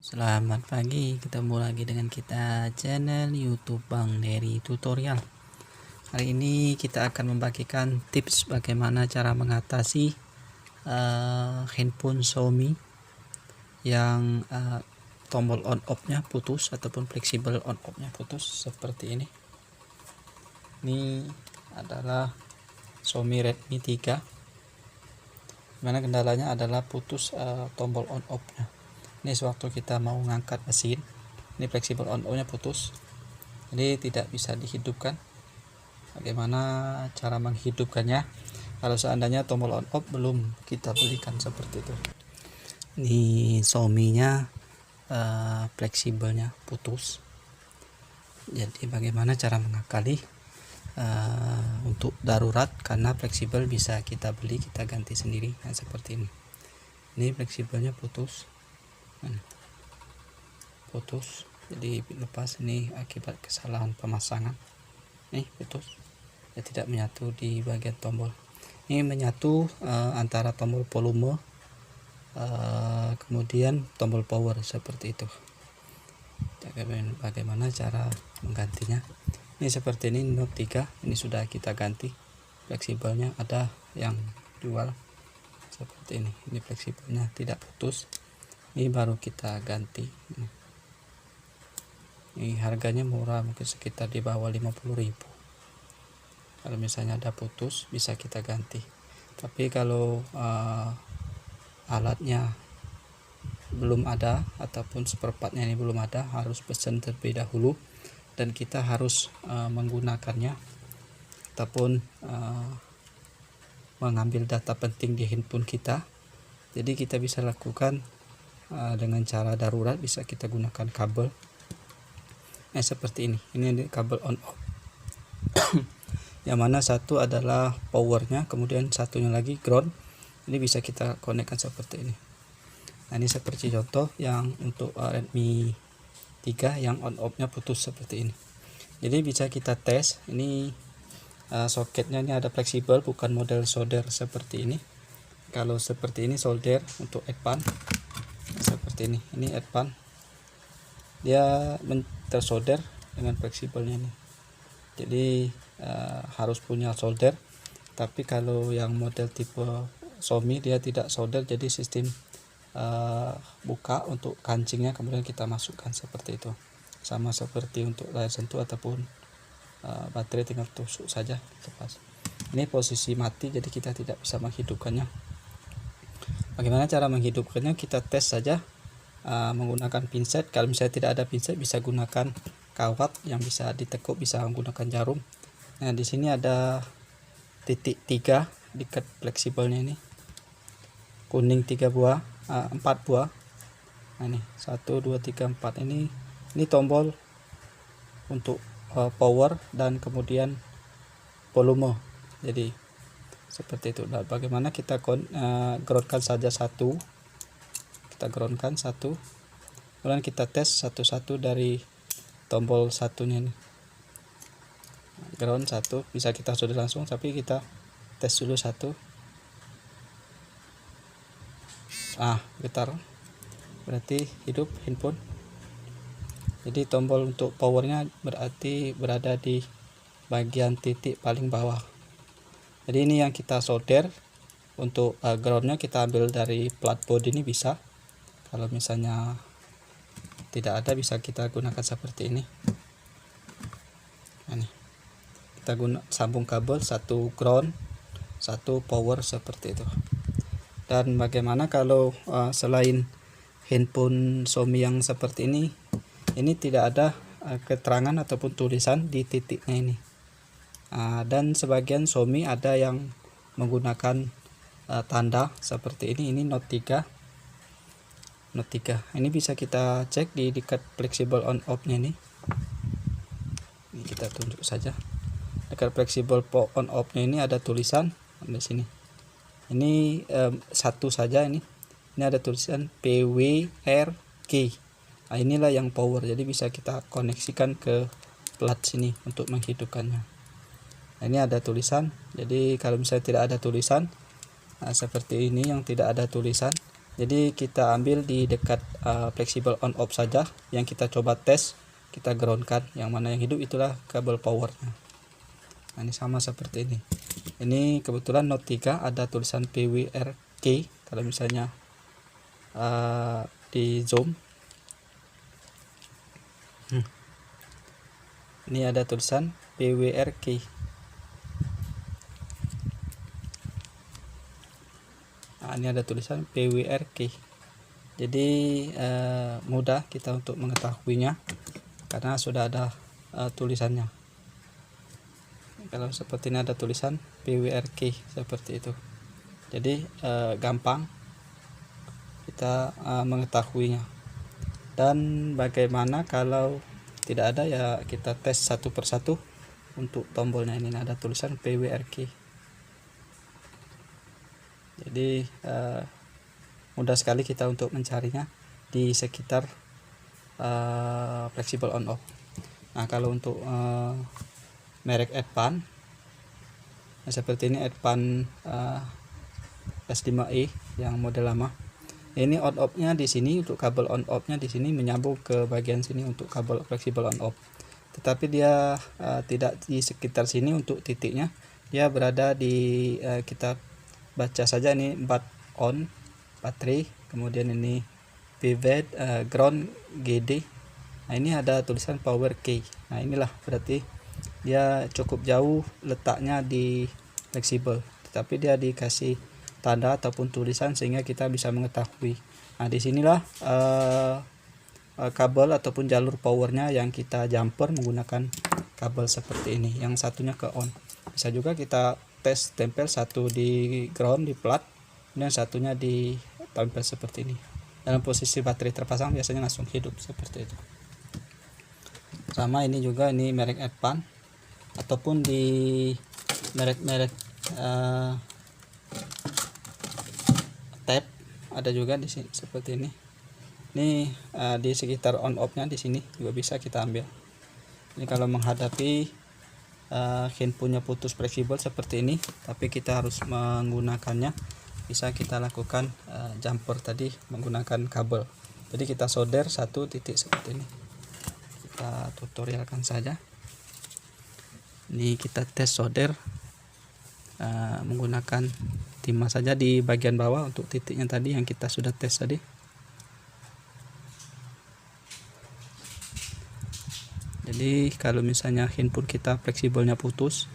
Selamat pagi, ketemu lagi dengan kita channel YouTube Bang Dery Tutorial. Hari ini kita akan membagikan tips bagaimana cara mengatasi handphone Xiaomi yang tombol on off-nya putus ataupun fleksibel on off-nya putus seperti ini. Ini adalah Xiaomi Redmi 3. Dimana kendalanya adalah putus tombol on off-nya. Ini sewaktu kita mau ngangkat mesin, ini fleksibel on off nya putus, jadi tidak bisa dihidupkan. Bagaimana cara menghidupkannya kalau seandainya tombol on off belum kita belikan seperti itu? Ini Xiaomi nya fleksibelnya putus, jadi bagaimana cara mengakali untuk darurat, karena fleksibel bisa kita beli, kita ganti sendiri. Nah, seperti ini fleksibelnya putus, jadi lepas. Ini akibat kesalahan pemasangan, nih putus, ya tidak menyatu di bagian tombol. Ini menyatu antara tombol volume kemudian tombol power seperti itu. Bagaimana cara menggantinya? Ini seperti ini, Note 3 ini sudah kita ganti fleksibelnya, ada yang jual seperti ini fleksibelnya tidak putus, ini baru kita ganti. Ini harganya murah, mungkin sekitar di bawah 50.000. Kalau misalnya ada putus bisa kita ganti, tapi kalau alatnya belum ada ataupun spare partnya ini belum ada, harus pesan terlebih dahulu dan kita harus menggunakannya ataupun mengambil data penting di handphone kita. Jadi kita bisa lakukan dengan cara darurat, bisa kita gunakan kabel seperti ini kabel on off yang mana satu adalah powernya, kemudian satunya lagi ground. Ini bisa kita konekkan seperti ini. Nah, ini seperti contoh yang untuk Redmi 3 yang on off nya putus seperti ini. Jadi bisa kita tes. Ini soketnya ini ada fleksibel, bukan model solder seperti ini. Kalau seperti ini solder untuk advance seperti ini advance, dia tersolder dengan fleksibelnya ini. Jadi harus punya solder, tapi kalau yang model tipe Xiaomi dia tidak solder, jadi sistem buka untuk kancingnya kemudian kita masukkan seperti itu, sama seperti untuk layar sentuh ataupun baterai tinggal tusuk saja lepas. Ini posisi mati, jadi kita tidak bisa menghidupkannya. Bagaimana cara menghidupkannya? Kita tes saja menggunakan pinset. Kalau misalnya tidak ada pinset, bisa gunakan kawat yang bisa ditekuk, bisa menggunakan jarum. Nah, di sini ada titik 3 dekat fleksibelnya ini, kuning 3 buah, 4 buah. Nah, ini 1 2 3 4. Ini tombol untuk power dan kemudian volume. Jadi seperti itu. Nah, bagaimana kita groundkan saja satu, kita groundkan satu, kemudian kita tes satu-satu dari tombol satunya ini. Ground satu bisa kita sudah langsung, tapi kita tes dulu satu. Getar, berarti hidup handphone. Jadi tombol untuk powernya berarti berada di bagian titik paling bawah. Jadi ini yang kita solder. Untuk groundnya kita ambil dari platboard ini bisa. Kalau misalnya tidak ada, bisa kita gunakan seperti ini. Nah, ini kita sambung kabel, satu ground, satu power seperti itu. Dan bagaimana kalau selain handphone Xiaomi yang seperti ini tidak ada keterangan ataupun tulisan di titiknya ini. Dan sebagian Xiaomi ada yang menggunakan tanda seperti ini Note 3. Ini bisa kita cek di dekat fleksibel on off nya ini kita tunjuk saja. Dekat fleksibel on off nya ini ada tulisan di sini. Ini satu saja, ini ada tulisan PWRK. Nah, inilah yang power, jadi bisa kita koneksikan ke plat sini untuk menghidupkannya. Nah, ini ada tulisan. Jadi kalau misalnya tidak ada tulisan, seperti ini yang tidak ada tulisan, Jadi kita ambil di dekat fleksibel on off saja, yang kita coba tes, kita groundkan. Yang mana yang hidup itulah kabel powernya. Nah, ini sama seperti ini. Ini kebetulan Note 3 ada tulisan PWRK. Kalau misalnya di zoom, ini ada tulisan PWRK. Nah, ini ada tulisan PWRK. Jadi mudah kita untuk mengetahuinya karena sudah ada tulisannya. Kalau seperti ini ada tulisan PWRK seperti itu. Jadi gampang kita mengetahuinya. Dan bagaimana kalau tidak ada, ya kita tes satu persatu. Untuk tombolnya ini ada tulisan PWRK. Jadi mudah sekali kita untuk mencarinya di sekitar fleksibel on off. Nah, kalau untuk merek Advan, nah seperti ini Advan S5i yang model lama. Ini on off nya di sini, untuk kabel on off nya di sini menyambung ke bagian sini untuk kabel fleksibel on off. Tetapi dia tidak di sekitar sini untuk titiknya, dia berada di kita baca saja ini bat on baterai, kemudian ini pivot, ground, GD. Nah, ini ada tulisan power key. Nah, inilah berarti dia cukup jauh letaknya di fleksibel, tetapi dia dikasih tanda ataupun tulisan sehingga kita bisa mengetahui. Nah, disinilah kabel ataupun jalur powernya yang kita jumper menggunakan kabel seperti ini. Yang satunya ke on. Bisa juga kita tes tempel satu di ground di plat, dan satunya di tempel seperti ini. Dalam posisi baterai terpasang biasanya langsung hidup seperti itu. Sama ini juga, ini merek Advan ataupun di merek-merek tab ada juga di sini seperti ini. Ini di sekitar on off nya di sini juga bisa kita ambil. Ini kalau menghadapi handphonenya putus fleksibel seperti ini, tapi kita harus menggunakannya, bisa kita lakukan jumper tadi menggunakan kabel. Jadi kita solder satu titik seperti ini. Kita tutorialkan saja. Ini kita tes solder menggunakan timah saja di bagian bawah untuk titiknya tadi yang kita sudah tes tadi. Jadi kalau misalnya handphone kita fleksibelnya putus,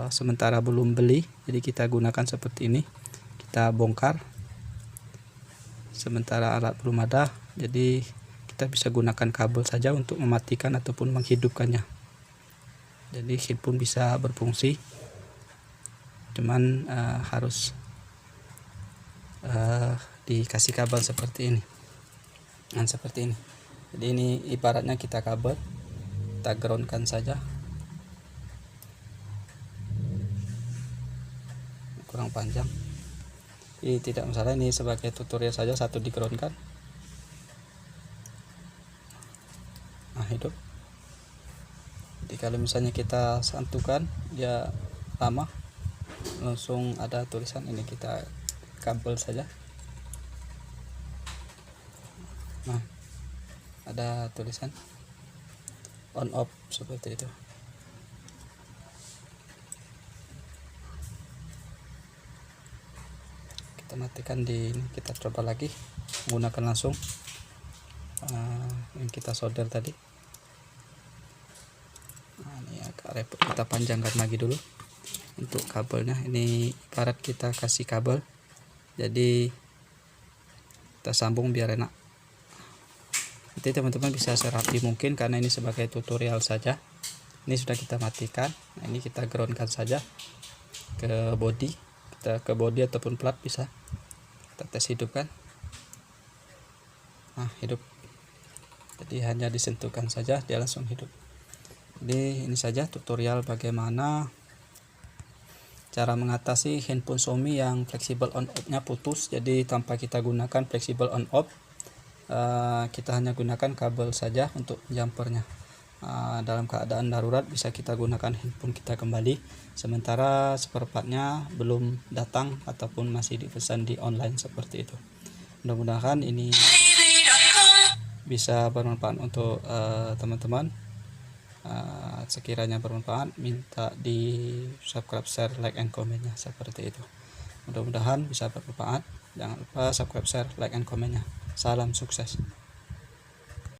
sementara belum beli, jadi kita gunakan seperti ini, kita bongkar sementara alat belum ada, jadi kita bisa gunakan kabel saja untuk mematikan ataupun menghidupkannya. Jadi handphone bisa berfungsi, cuman harus dikasih kabel seperti ini. Nah, seperti ini. Jadi ini ibaratnya kita kabel, kita groundkan saja. Kurang panjang. Ini tidak masalah, ini sebagai tutorial saja, satu di groundkan. Nah, hidup. Jadi kalau misalnya kita santukan dia lama, langsung ada tulisan ini, kita kabel saja. Nah, ada tulisan on off seperti itu. Kita matikan di ini, kita coba lagi menggunakan langsung yang kita solder tadi. Nah, ini agak repot, kita panjangkan lagi dulu untuk kabelnya. Ini ibarat kita kasih kabel, jadi kita sambung biar enak. Nanti teman-teman bisa serapi mungkin, karena ini sebagai tutorial saja. Ini sudah kita matikan. Nah, ini kita groundkan saja ke body, kita ke body ataupun plat bisa. Kita tes hidupkan. Nah, hidup. Jadi hanya disentuhkan saja dia langsung hidup. Jadi ini saja tutorial bagaimana cara mengatasi handphone Xiaomi yang fleksibel on off nya putus. Jadi tanpa kita gunakan fleksibel on off, kita hanya gunakan kabel saja untuk jumpernya. dalam keadaan darurat bisa kita gunakan handphone kita kembali, sementara spare partnya belum datang ataupun masih dipesan di online seperti itu. Mudah-mudahan ini bisa bermanfaat untuk teman-teman. Sekiranya bermanfaat, minta di subscribe, share, like, and komennya seperti itu. Mudah-mudahan bisa bermanfaat. Jangan lupa subscribe, share, like, and komennya. Salam sukses.